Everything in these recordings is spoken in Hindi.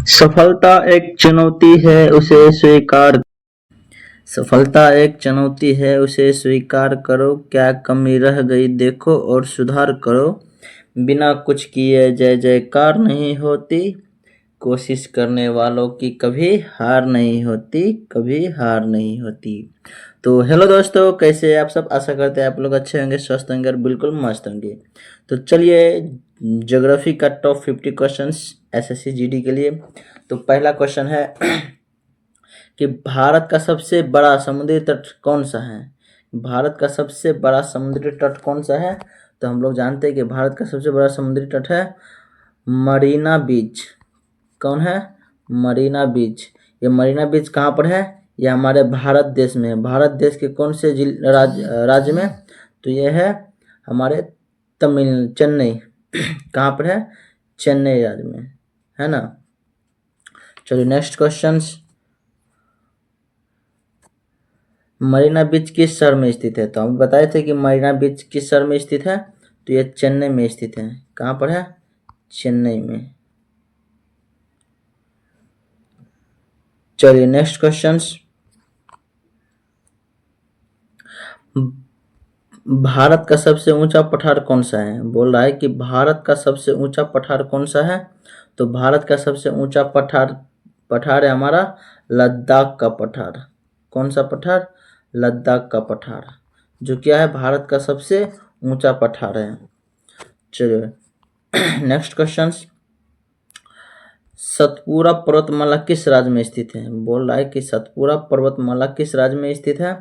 सफलता एक चुनौती है उसे स्वीकार सफलता एक चुनौती है उसे स्वीकार करो, क्या कमी रह गई देखो और सुधार करो। बिना कुछ किए जय जयकार नहीं होती, कोशिश करने वालों की कभी हार नहीं होती, कभी हार नहीं होती। तो हेलो दोस्तों, कैसे हैं आप सब। आशा करते हैं आप लोग अच्छे होंगे, स्वस्थ होंगे और बिल्कुल मस्त होंगे। तो चलिए ज्योग्राफी का टॉप 50 क्वेश्चंस एसएससी जीडी के लिए। तो पहला क्वेश्चन है कि भारत का सबसे बड़ा समुद्री तट कौन सा है। भारत का सबसे बड़ा समुद्री तट कौन सा है। तो हम लोग जानते हैं कि भारत का सबसे बड़ा समुद्री तट है मरीना बीच। कौन है? मरीना बीच। ये मरीना बीच कहाँ पर है? ये हमारे भारत देश में है। भारत देश के कौन से राज्य में? तो ये है हमारे चेन्नई। कहाँ पर है? चेन्नई राज्य में, है ना। चलिए नेक्स्ट क्वेश्चन। मरीना बीच किस शहर में स्थित है। तो हम बताए थे कि मरीना बीच किस शहर में स्थित है। तो ये चेन्नई में स्थित है। कहाँ पर है? चेन्नई में। चलिए नेक्स्ट क्वेश्चन। भारत का सबसे ऊंचा पठार कौन सा है। बोल रहा है कि भारत का सबसे ऊंचा पठार कौन सा है। तो भारत का सबसे ऊंचा पठार है हमारा लद्दाख का पठार। कौन सा पठार? लद्दाख का पठार, जो क्या है भारत का सबसे ऊंचा पठार है। चलिए नेक्स्ट क्वेश्चन। सतपुरा पर्वतमाला किस राज्य में स्थित है। बोल रहा है कि सतपुरा पर्वतमाला किस राज्य में स्थित है।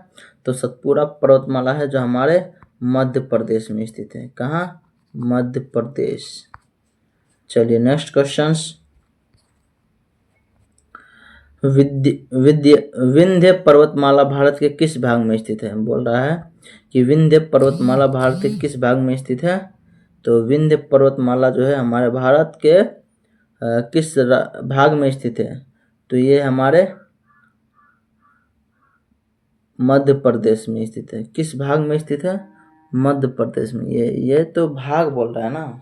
तो सतपुरा पर्वतमाला है जो हमारे मध्य प्रदेश में स्थित है। कहाँ? मध्य प्रदेश। चलिए नेक्स्ट क्वेश्चन। विंध्य पर्वतमाला भारत के किस भाग में स्थित है। बोल रहा है कि विंध्य पर्वतमाला भारत के किस भाग में स्थित है। तो विंध्य पर्वतमाला जो है हमारे भारत के किस भाग में स्थित है। तो ये हमारे मध्य प्रदेश में स्थित है। किस भाग में स्थित है? मध्य प्रदेश में। ये तो भाग बोल रहा है ना।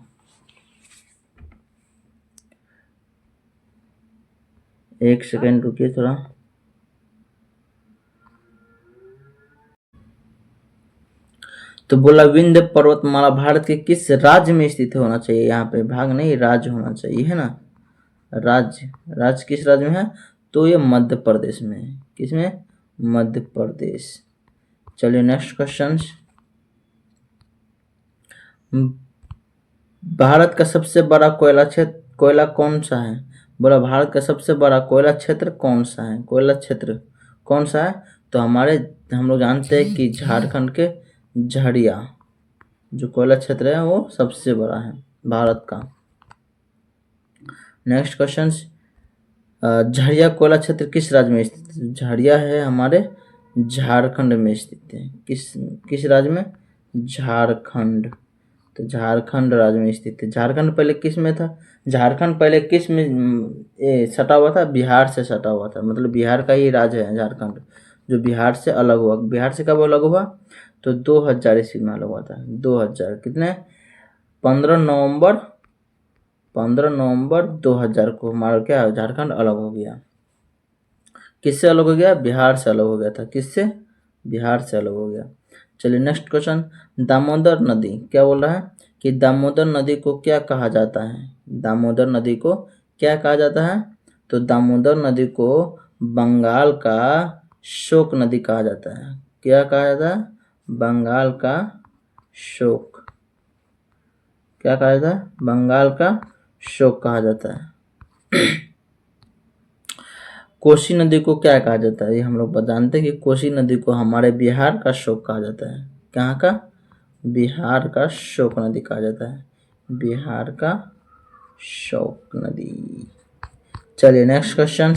एक सेकेंड रुकिए थोड़ा। तो बोला विंध्य पर्वतमाला भारत के किस राज्य में स्थित होना चाहिए। यहाँ पे भाग नहीं, राज्य होना चाहिए, है ना। राज्य किस राज्य में है। तो ये मध्य प्रदेश में है। किसमें? मध्य प्रदेश। चलिए नेक्स्ट क्वेश्चन। भारत का सबसे बड़ा कोयला कौन सा है। बोला भारत का सबसे बड़ा कोयला क्षेत्र कौन सा है। कोयला क्षेत्र कौन सा है। तो हम लोग जानते हैं कि झारखंड के झरिया जो कोयला क्षेत्र है वो सबसे बड़ा है भारत का। Next question. झरिया कोयला क्षेत्र किस राज्य में स्थित है। झरिया है हमारे झारखंड में स्थित है। किस राज्य में? झारखंड। तो झारखंड राज्य में स्थित है। झारखंड पहले किस में था। झारखंड पहले किस में सटा हुआ था। बिहार से सटा हुआ था, मतलब बिहार का ही राज्य है झारखंड, जो बिहार से अलग हुआ। बिहार से कब अलग हुआ। तो 2000 ईस्वी में अलग हुआ था। 2000 कितने 15 नवंबर 2000 को हमारा क्या झारखंड अलग हो गया। किससे अलग हो गया? बिहार से अलग हो गया था। किससे? बिहार से अलग हो गया। चलिए नेक्स्ट क्वेश्चन। दामोदर नदी क्या बोल रहा है कि दामोदर नदी को क्या कहा जाता है। दामोदर नदी को क्या कहा जाता है। तो दामोदर नदी को बंगाल का शोक नदी कहा जाता है। क्या कहा जाता है? बंगाल का शोक। क्या कहा जाता है? बंगाल का शोक कहा जाता है। कोसी नदी को क्या कहा जाता है। ये हम लोग जानते हैं कि कोसी नदी को हमारे बिहार का शोक कहा जाता है। कहाँ का? बिहार का शोक नदी कहा जाता है। बिहार का शोक नदी। चलिए नेक्स्ट क्वेश्चन।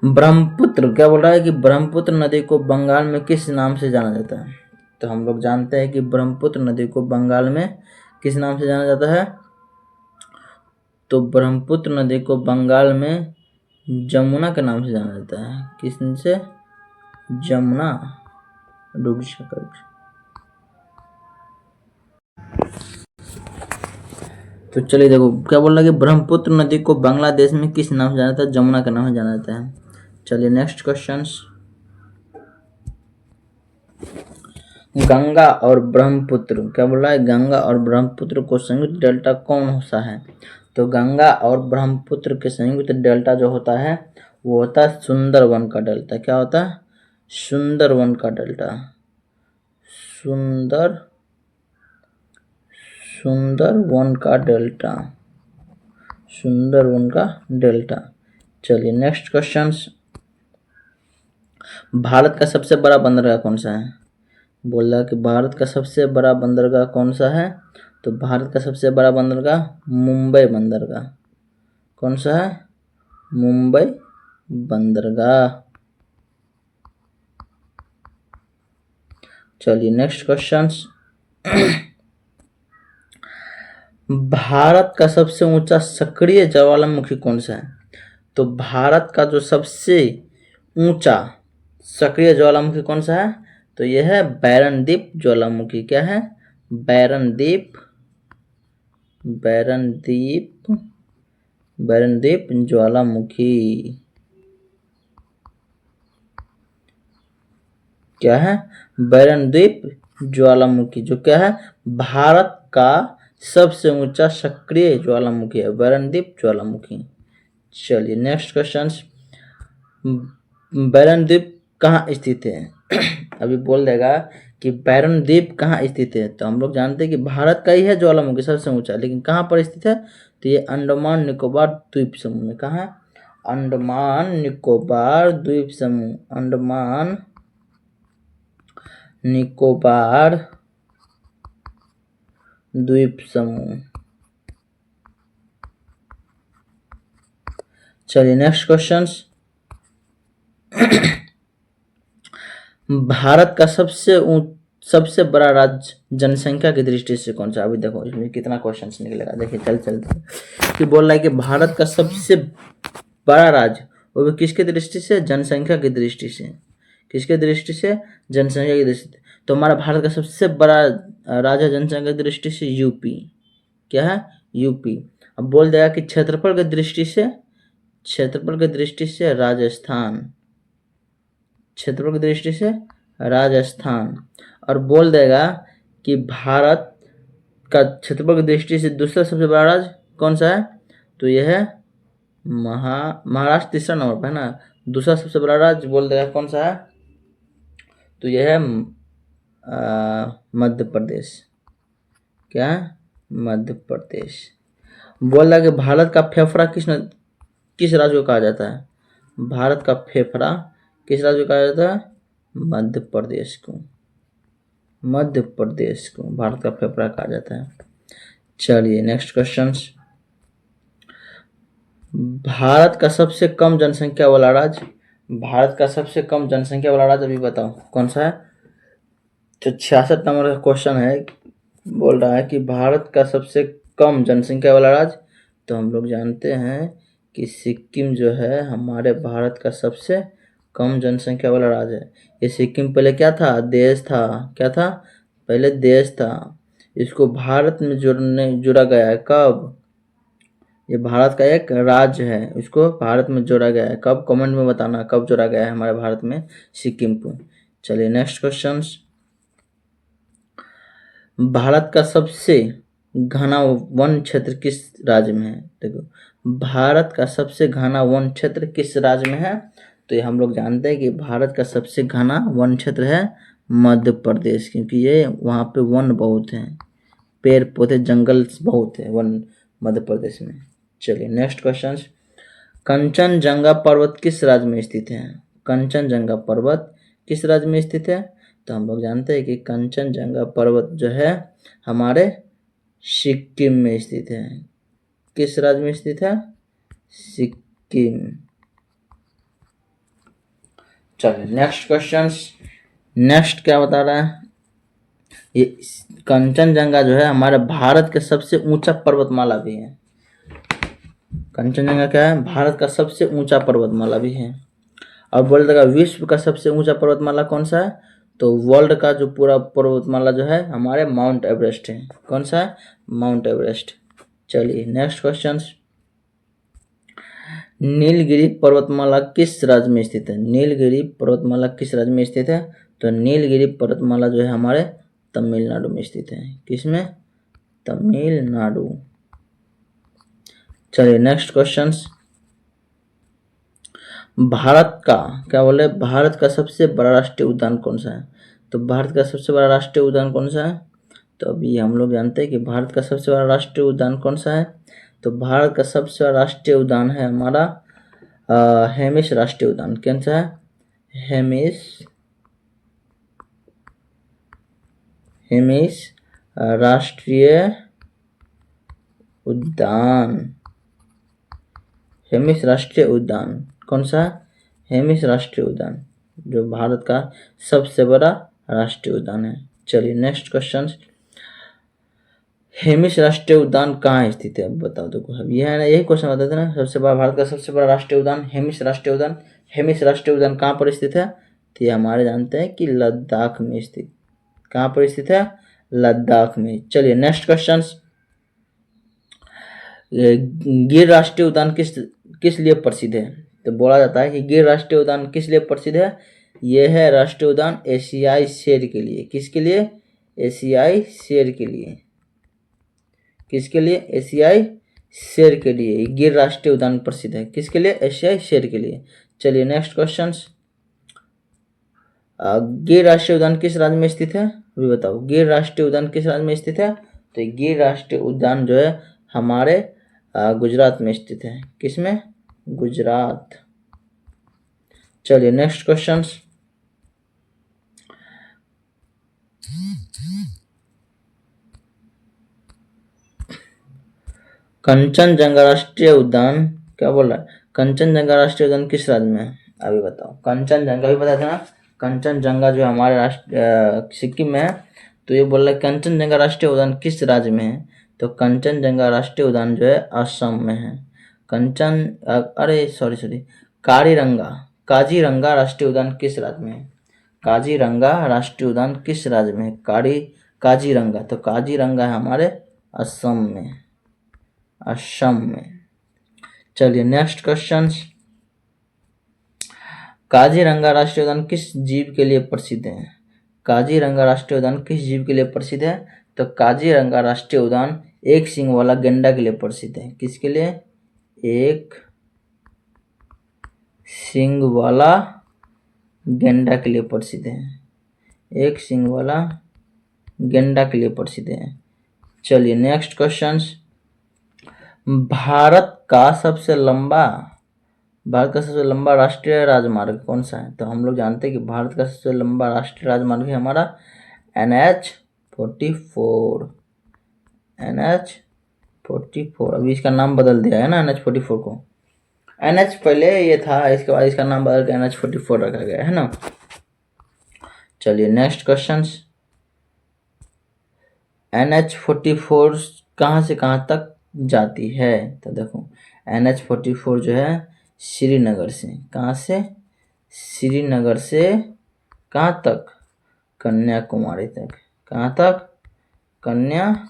ब्रह्मपुत्र क्या बोल रहा है कि ब्रह्मपुत्र नदी को बंगाल में किस नाम से जाना जाता है। तो हम लोग जानते हैं कि ब्रह्मपुत्र नदी को बंगाल में किस नाम से जाना जाता है। तो ब्रह्मपुत्र नदी को बंगाल में जमुना के नाम से जाना जाता है। किस से? जमुना। रुक तो चलिए देखो क्या बोल रहा है कि ब्रह्मपुत्र नदी को बांग्लादेश में किस नाम से जाना जाता है? जमुना के नाम से जाना जाता है। चलिए नेक्स्ट क्वेश्चन। गंगा और ब्रह्मपुत्र, क्या बोल रहा है? गंगा और ब्रह्मपुत्र को संयुक्त डेल्टा कौन सा है? तो गंगा और ब्रह्मपुत्र के संयुक्त डेल्टा जो होता है वो होता है सुंदरवन का डेल्टा। क्या होता है? सुंदरवन का डेल्टा। सुंदरवन का डेल्टा। सुंदरवन का डेल्टा। चलिए नेक्स्ट क्वेश्चन। भारत का सबसे बड़ा बंदरगाह कौन सा है? बोल रहा कि भारत का सबसे बड़ा बंदरगाह कौन सा है? तो भारत का सबसे बड़ा बंदरगाह मुंबई बंदरगाह। कौन सा है? मुंबई बंदरगाह। चलिए नेक्स्ट क्वेश्चन। भारत का सबसे ऊंचा सक्रिय ज्वालामुखी कौन सा है? तो भारत का जो सबसे ऊंचा सक्रिय ज्वालामुखी कौन सा है? तो यह है बैरनदीप ज्वालामुखी। क्या है? बैरनदीप ज्वालामुखी। क्या है? बैरनदीप ज्वालामुखी, जो क्या है? भारत का सबसे ऊंचा सक्रिय ज्वालामुखी है बैरनदीप ज्वालामुखी। चलिए नेक्स्ट क्वेश्चन। बैरनदीप कहाँ स्थित है? अभी बोल देगा कि बैरनदीप कहाँ स्थित है, तो हम लोग जानते हैं कि भारत का ही है ज्वालामुखी सबसे ऊंचा, लेकिन कहाँ पर स्थित है? तो ये अंडमान निकोबार द्वीप समूह में। कहाँ है? अंडमान निकोबार द्वीप समूह। अंडमान निकोबार द्वीप समूह। चलिए नेक्स्ट क्वेश्चन। भारत का सबसे बड़ा राज्य जनसंख्या की दृष्टि से कौन सा? अभी देखो इसमें कितना क्वेश्चन निकलेगा। देखिए चलते कि बोल रहा है कि भारत का सबसे बड़ा राज्य, वो भी किसके दृष्टि से? जनसंख्या की दृष्टि से। किसके दृष्टि से? जनसंख्या की दृष्टि से। तो हमारा भारत का सबसे बड़ा राज्य जनसंख्या की दृष्टि से यूपी। क्या है? यूपी। अब बोल देगा कि क्षेत्रफल की दृष्टि से, क्षेत्रफल की दृष्टि से राजस्थान। क्षेत्रफल की दृष्टि से राजस्थान। और बोल देगा कि भारत का क्षेत्रफल की दृष्टि से दूसरा सबसे बड़ा राज्य कौन सा है? तो यह है महाराष्ट्र तीसरा नंबर पर है ना। दूसरा सबसे बड़ा राज्य बोल देगा कौन सा है? तो यह है मध्य प्रदेश। क्या? मध्य प्रदेश। बोल रहा कि भारत का फेफड़ा किस राज्य को कहा जाता है? भारत का फेफड़ा किस राज्य को कहा जाता है? मध्य प्रदेश को। मध्य प्रदेश को भारत का फेफड़ा कहा जाता है। चलिए नेक्स्ट क्वेश्चन। भारत का सबसे कम जनसंख्या वाला राज्य, भारत का सबसे कम जनसंख्या वाला राज्य अभी बताओ कौन सा है? तो 66 नंबर का क्वेश्चन है। बोल रहा है कि भारत का सबसे कम जनसंख्या वाला राज्य, तो हम लोग जानते हैं कि सिक्किम जो है हमारे भारत का सबसे कम जनसंख्या वाला राज्य है। ये सिक्किम पहले क्या था? देश था। क्या था? पहले देश था। इसको भारत में जुड़ा गया है। कब? ये भारत का एक राज्य है, इसको भारत में जोड़ा गया है। कब? कमेंट में बताना कब जोड़ा गया है हमारे भारत में सिक्किम को। चलिए नेक्स्ट क्वेश्चन। भारत का सबसे घना वन क्षेत्र किस राज्य में है? देखो भारत का सबसे घना वन क्षेत्र किस राज्य में है? तो ये हम लोग जानते हैं कि भारत का सबसे घना वन क्षेत्र है मध्य प्रदेश, क्योंकि ये वहाँ पे वन बहुत हैं, पेड़ पौधे जंगल बहुत है वन मध्य प्रदेश में। चलिए नेक्स्ट क्वेश्चन। कंचनजंगा पर्वत किस राज्य में स्थित है? कंचनजंगा पर्वत किस राज्य में स्थित है? तो हम लोग जानते हैं कि कंचनजंगा पर्वत जो है हमारे सिक्किम में स्थित है। किस राज्य में स्थित है? सिक्किम। चलिए नेक्स्ट क्वेश्चन। नेक्स्ट क्या बता रहा है? ये कंचनजंगा जो है हमारे भारत के सबसे ऊंचा पर्वतमाला भी है। कंचनजंगा क्या है? भारत का सबसे ऊंचा पर्वतमाला भी है। और बोल देगा विश्व का सबसे ऊंचा पर्वतमाला कौन सा है? तो वर्ल्ड का जो पूरा पर्वतमाला जो है हमारे माउंट एवरेस्ट है। कौन सा है? Mount Everest. चलिए नेक्स्ट क्वेश्चन, नीलगिरी पर्वतमाला किस राज्य में स्थित है? नीलगिरी पर्वतमाला किस राज्य में स्थित है? तो नीलगिरी पर्वतमाला जो है हमारे तमिलनाडु में स्थित है। किसमें? तमिलनाडु। चलिए नेक्स्ट क्वेश्चन, भारत का क्या बोले, भारत का सबसे बड़ा राष्ट्रीय उद्यान कौन सा है? तो भारत का सबसे बड़ा राष्ट्रीय उद्यान कौन सा है? तो अभी हम लोग जानते हैं कि भारत का सबसे बड़ा राष्ट्रीय उद्यान कौन सा है। तो भारत का सबसे बड़ा राष्ट्रीय उद्यान है हमारा हेमिस राष्ट्रीय उद्यान। कौन सा है? हेमिस राष्ट्रीय उद्यान। हेमिस राष्ट्रीय उद्यान कौन सा? हेमिस राष्ट्रीय उद्यान जो भारत का सबसे बड़ा राष्ट्रीय उद्यान है। चलिए नेक्स्ट क्वेश्चन, हेमिस राष्ट्रीय उद्यान कहाँ स्थित है? अब बताओ। देखो अब यह है ना, यही क्वेश्चन बताते ना, सबसे बड़ा भारत का सबसे बड़ा राष्ट्रीय उद्यान हेमिस राष्ट्रीय उद्यान। हेमिस राष्ट्रीय उद्यान कहाँ पर स्थित है? तो ये हमारे जानते हैं कि लद्दाख में स्थित। कहाँ पर स्थित है? लद्दाख में। चलिए नेक्स्ट क्वेश्चन, गिर राष्ट्रीय उद्यान किस लिए प्रसिद्ध है? तो बोला जाता है कि गिर राष्ट्रीय उद्यान किस लिए प्रसिद्ध है? यह है राष्ट्रीय उद्यान एशियाई शेर के लिए। किसके लिए? एशियाई शेर के लिए। किसके लिए? एशियाई शेर के लिए गिर राष्ट्रीय उद्यान प्रसिद्ध है। किसके लिए? एशियाई शेर के लिए। चलिए नेक्स्ट क्वेश्चन, गिर राष्ट्रीय उद्यान किस राज्य में स्थित है? अभी बताओ, गिर राष्ट्रीय उद्यान किस राज्य में स्थित है? तो गिर राष्ट्रीय उद्यान जो है हमारे गुजरात में स्थित है। किसमें? गुजरात। चलिए नेक्स्ट क्वेश्चन, कंचनजंगा राष्ट्रीय उद्यान क्या बोल रहा है? कंचनजंगा राष्ट्रीय उद्यान किस राज्य में है? अभी बताओ। कंचनजंगा भी पता था ना, कंचनजंगा जो हमारे सिक्किम में है। तो ये बोल रहा है कंचनजंगा राष्ट्रीय उद्यान किस राज्य में है? तो कंचनजंगा राष्ट्रीय उद्यान जो है असम में है। काजीरंगा राष्ट्रीय उद्यान किस राज्य में है? काजीरंगा राष्ट्रीय उद्यान किस राज्य में है? काजीरंगा, तो काजीरंगा है हमारे असम में। असम में। चलिए नेक्स्ट क्वेश्चन, काजीरंगा राष्ट्रीय उद्यान किस जीव के लिए प्रसिद्ध है? काजीरंगा राष्ट्रीय उद्यान किस जीव के लिए प्रसिद्ध है? तो काजीरंगा राष्ट्रीय उद्यान एक सींग वाला गेंडा के लिए प्रसिद्ध है। किसके लिए? एक सींग वाला गेंडा के लिए प्रसिद्ध है। एक सींग वाला गेंडा के लिए प्रसिद्ध है। चलिए नेक्स्ट क्वेश्चन, भारत का सबसे लंबा राष्ट्रीय राजमार्ग कौन सा है? तो हम लोग जानते हैं कि भारत का सबसे लंबा राष्ट्रीय राजमार्ग है हमारा NH-44। NH-44 अभी इसका नाम बदल दिया है ना, NH-44 को। NH पहले ये था, इसके बाद इसका नाम बदल के NH-44 रखा गया है ना। चलिए नेक्स्ट क्वेश्चन, NH-44 कहाँ से कहाँ तक जाती है? तो देखो NH-44 जो है श्रीनगर से, कहाँ से? श्रीनगर से कहाँ तक? कन्याकुमारी तक। कहाँ तक? कन्याकुमारी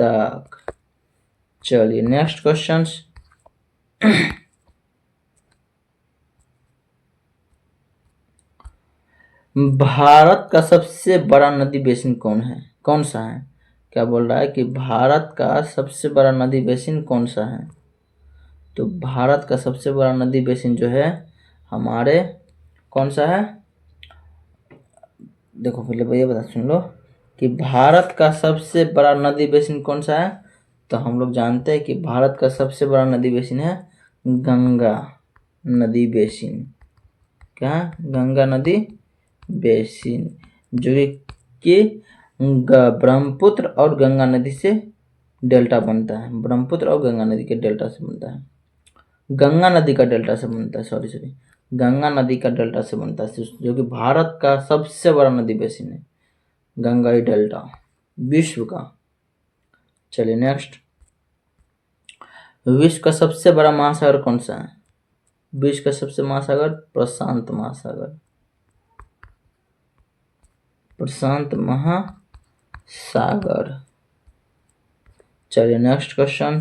तक। चलिए नेक्स्ट क्वेश्चन, भारत का सबसे बड़ा नदी बेसिन कौन सा है? क्या बोल रहा है कि भारत का सबसे बड़ा नदी बेसिन कौन सा है? तो भारत का सबसे बड़ा नदी बेसिन जो है हमारे कौन सा है? देखो पहले भैया बता सुन लो कि भारत का सबसे बड़ा नदी बेसिन कौन सा है। तो हम लोग जानते हैं कि भारत का सबसे बड़ा नदी बेसिन है गंगा नदी बेसिन। क्या? गंगा नदी बेसिन, जो कि ब्रह्मपुत्र और गंगा नदी से डेल्टा बनता है। ब्रह्मपुत्र और गंगा नदी के डेल्टा से बनता है। गंगा नदी का डेल्टा से बनता है, सॉरी गंगा नदी का डेल्टा से बनता है, जो कि भारत का सबसे बड़ा नदी बेसिन है गंगा डेल्टा विश्व का। चलिए नेक्स्ट, विश्व का सबसे बड़ा महासागर कौन सा है? विश्व का सबसे महासागर प्रशांत महासागर। प्रशांत महासागर। चलिए नेक्स्ट क्वेश्चन।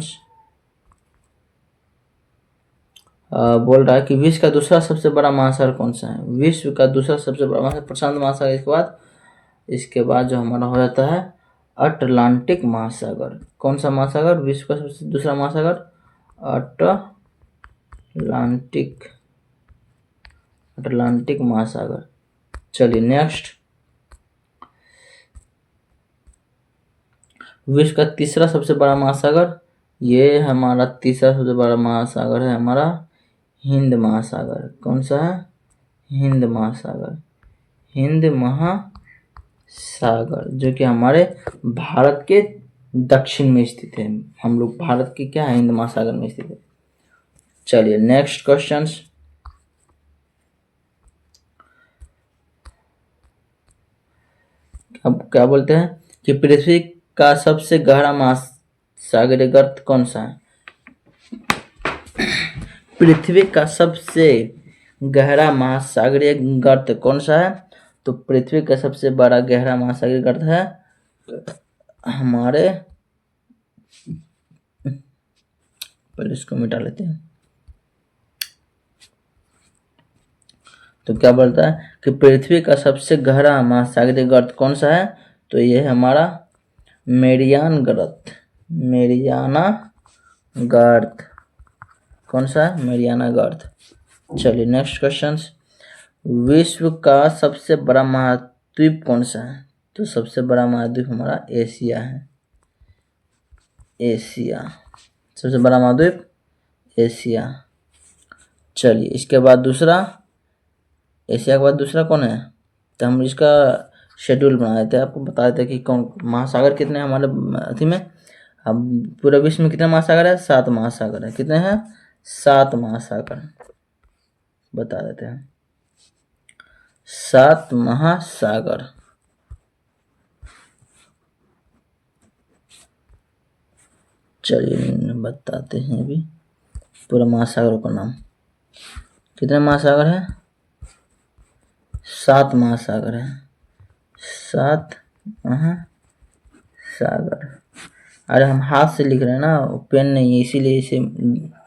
बोल रहा है कि विश्व का दूसरा सबसे बड़ा महासागर कौन सा है? विश्व का दूसरा सबसे बड़ा महासागर प्रशांत महासागर, इसके बाद जो हमारा हो जाता है अटलांटिक महासागर। कौन सा महासागर? विश्व का सबसे दूसरा महासागर अटलांटिक महासागर। चलिए नेक्स्ट। विश्व का तीसरा सबसे बड़ा महासागर, ये हमारा तीसरा सबसे बड़ा महासागर है हमारा हिंद महासागर। कौन सा है? हिंद महासागर। हिंद महासागर जो कि हमारे भारत के दक्षिण में स्थित है। हम लोग भारत के क्या है? हिंद महासागर में स्थित है। चलिए नेक्स्ट क्वेश्चन। अब क्या बोलते हैं कि पृथ्वी का सबसे गहरा महासागरीय गर्त कौन सा है? पृथ्वी का सबसे गहरा महासागरीय गर्त कौन सा है? तो पृथ्वी का सबसे बड़ा गहरा महासागरीय गर्त है हमारे, पहले इसको मिटा लेते हैं। तो क्या बोलता है कि पृथ्वी का सबसे गहरा महासागरीय गर्त कौन सा है? तो ये है हमारा मेरियाना गर्त। कौन सा है? मेरियाना गर्त। चलिए नेक्स्ट क्वेश्चन। विश्व का सबसे बड़ा महाद्वीप कौन सा है? तो सबसे बड़ा महाद्वीप हमारा एशिया है। एशिया सबसे बड़ा महाद्वीप एशिया। चलिए इसके बाद दूसरा, एशिया के बाद दूसरा कौन है? तो हम इसका शेड्यूल बनाए थे, आपको बताए थे कि कौन महासागर कितने हैं हमारे अथी में। अब पूरे विश्व में कितने महासागर है? 7 महासागर है। कितने हैं? 7 महासागर बता देते हैं। 7 महासागर। चलिए बताते हैं अभी पूरा महासागरों का नाम। कितने महासागर है? 7 महासागर है। 7 महासागर। अरे हम हाथ से लिख रहे हैं ना, पेन नहीं है, इसीलिए इसे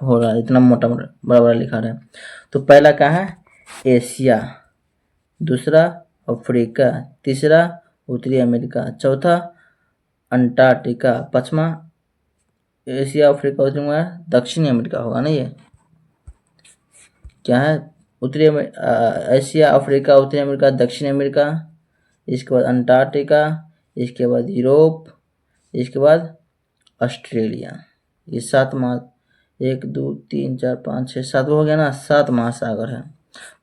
हो रहा है, इतना मोटा मोटा बड़ा बड़ा लिखा रहे हैं। तो पहला क्या है? एशिया। दूसरा अफ्रीका। तीसरा उत्तरी अमेरिका। चौथा अंटार्कटिका। पांचवा एशिया अफ्रीका उत्तरी अमेरिका दक्षिणी अमेरिका होगा ना। ये क्या है? एशिया अफ्रीका उत्तरी अमेरिका दक्षिणी अमेरिका, इसके बाद अंटार्कटिका, इसके बाद यूरोप, इसके बाद ऑस्ट्रेलिया। ये 7 1 2 3 4 5 6 7 हो गया ना, 7 महासागर है।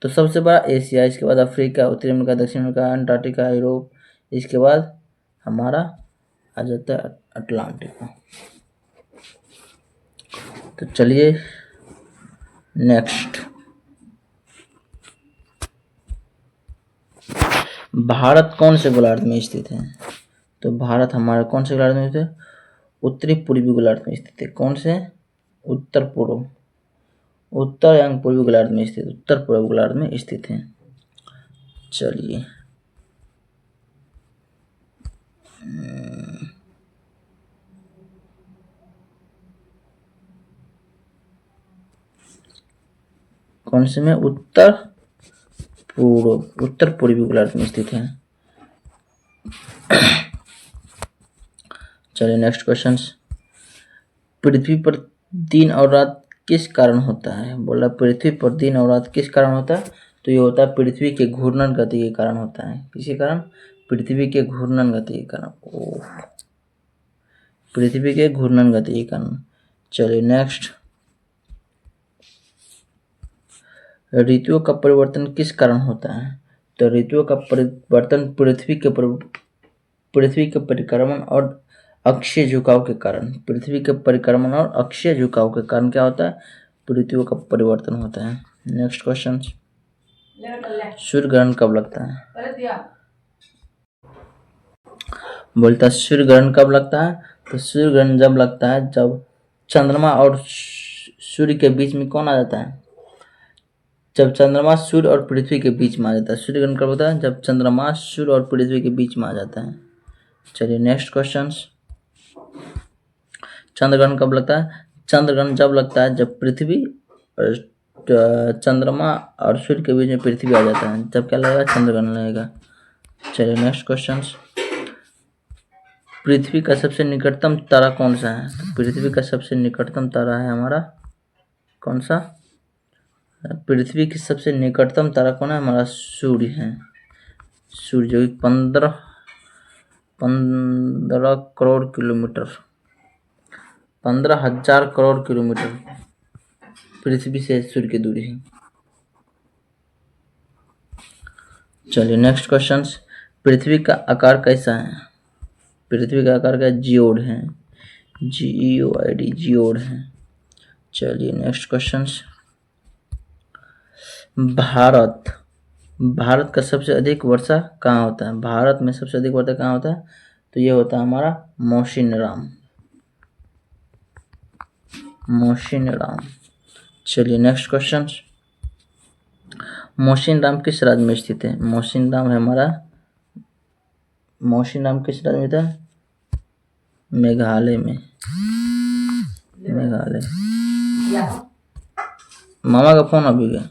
तो सबसे बड़ा एशिया, इसके बाद अफ्रीका उत्तरी अमेरिका दक्षिण अमेरिका अंटार्कटिका यूरोप, इसके बाद हमारा आ जाता है अटलांटिक। तो चलिए नेक्स्ट। भारत कौन से गोलार्ध में स्थित है? तो भारत हमारा कौन से गोलार्ध में स्थित है? उत्तरी पूर्वी गोलार्ध में स्थित है। कौन से? उत्तर पूर्व, उत्तर एवं पूर्वी गोलार्ध में स्थित, उत्तर पूर्व गोलार्ध में स्थित है। चलिए कौन से में? उत्तर पूर्वी गोलार्ध में स्थित है। चलिए नेक्स्ट क्वेश्चन। पृथ्वी पर दिन और रात किस कारण होता है? बोला पृथ्वी पर दिन और रात किस कारण होता है? तो ये होता है पृथ्वी के घूर्णन गति के कारण होता है। किसी कारण? पृथ्वी के घूर्णन गति के कारण। पृथ्वी के घूर्णन गति के कारण। चलिए नेक्स्ट। ऋतुओं का परिवर्तन किस कारण होता है? तो ऋतुओं का परिवर्तन पृथ्वी के परिक्रमण और अक्षीय झुकाव के कारण। पृथ्वी के परिक्रमण और अक्षीय झुकाव के कारण क्या होता है? ऋतुओं का परिवर्तन होता है। Next question. सूर्य ग्रहण कब लगता है? बोलता सूर्य ग्रहण कब लगता है? तो सूर्य ग्रहण जब लगता है जब चंद्रमा और सूर्य के बीच में कौन आ जाता है? जब चंद्रमा सूर्य और पृथ्वी के बीच में आ जाता है। सूर्य ग्रहण कब होता है? जब चंद्रमा सूर्य और पृथ्वी के बीच में आ जाता है। चलिए नेक्स्ट क्वेश्चन। चंद्रग्रहण कब लगता है? चंद्रग्रहण जब लगता है जब पृथ्वी और चंद्रमा और सूर्य के बीच में पृथ्वी आ जाता है, तब क्या लगेगा? चंद्रग्रहण लगेगा। चलिए नेक्स्ट क्वेश्चन। पृथ्वी का सबसे निकटतम तारा कौन सा है? तो पृथ्वी का सबसे निकटतम तारा है हमारा कौन सा? पृथ्वी की सबसे निकटतम तारा कौन है? हमारा सूर्य है। सूर्य जो कि 15 करोड़ किलोमीटर, 15,000 करोड़ किलोमीटर पृथ्वी से सूर्य की दूरी है। चलिए नेक्स्ट क्वेश्चन। पृथ्वी का आकार कैसा है? पृथ्वी का आकार का जियोड है, GEOID जियोड है। चलिए नेक्स्ट क्वेश्चन। भारत का सबसे अधिक वर्षा कहाँ होता है? भारत में सबसे अधिक वर्षा कहाँ होता है? तो ये होता है हमारा मौसिनराम। चलिए नेक्स्ट क्वेश्चन। मौसिनराम किस राज्य में स्थित है? मौसिनराम किस राज्य में था? मेघालय में। मामा का फोन अभी गया।